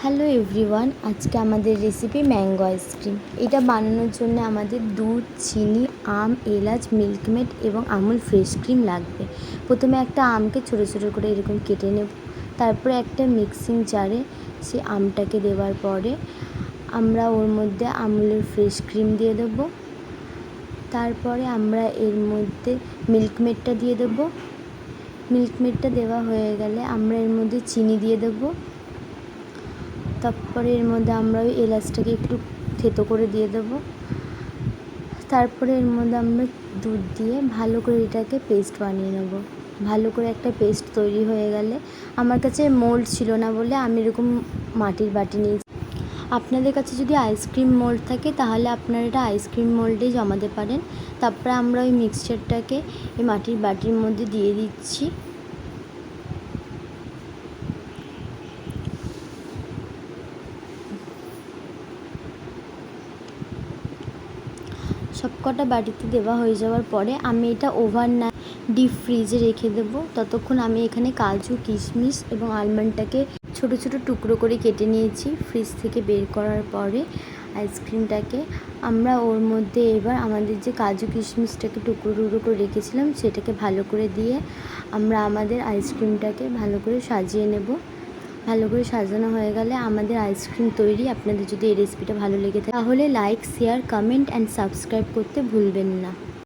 Hello everyone, আজকে আমাদের recipe mango ice cream. এটা বানানোর জন্য আমাদের দুধ, চিনি, আম, এলাচ, মিল্কমেড এবং আমুল ফ্রেশ ক্রিম লাগবে। প্রথমে একটা আমকে ছোটো ছোটো করে এরকম কেটে নেব। তারপরে একটা মিক্সিং জারে সে আমটাকে দেওয়ার পরে আমরা ওর মধ্যে আমুলের ফ্রেশ ক্রিম দিয়ে দেবো। তারপরে আমরা এর মধ্যে মিল্কমেডটা দিয়ে দেবো। মিল্কমেডটা দেওয়া হয়ে গেলে আমরা এর মধ্যে চিনি দিয়ে দেবো। তারপরে এর মধ্যে আমরা ওই এলাচটাকে একটু থেতো করে দিয়ে দেবো। তারপরে এর মধ্যে আমরা দুধ দিয়ে ভালো করে এটাকে পেস্ট বানিয়ে নেব। ভালো করে একটা পেস্ট তৈরি হয়ে গেলে, আমার কাছে মোল্ড ছিল না বলে আমি এরকম মাটির বাটি নিয়েছি। আপনাদের কাছে যদি আইসক্রিম মোল্ড থাকে তাহলে আপনারা এটা আইসক্রিম মোল্ডে জমাতে পারেন। তারপরে আমরা ওই মিক্সচারটাকে এই মাটির বাটির মধ্যে দিয়ে দিচ্ছি। সবকটা বাটিতে দেওয়া হয়ে যাওয়ার পরে আমি এটা ওভারনাইট ডিপ ফ্রিজে রেখে দেবো। ততক্ষণ আমি এখানে কাজু, কিশমিশ এবং আলমন্ডটাকে ছোটো ছোটো টুকরো করে কেটে নিয়েছি। ফ্রিজ থেকে বের করার পরে আইসক্রিমটাকে আমরা ওর মধ্যে এবার আমাদের যে কাজু কিশমিশটাকে টুকরো টুকরো করে রেখেছিলাম সেটাকে ভালো করে দিয়ে আমরা আমাদের আইসক্রিমটাকে ভালো করে সাজিয়ে নেব। ভালো করে সাজানো হয়ে গেলে আমাদের আইসক্রিম তৈরি। আপনাদের যদি এই রেসিপিটা ভালো লেগে থাকে তাহলে like, share, comment and subscribe করতে ভুলবেন না।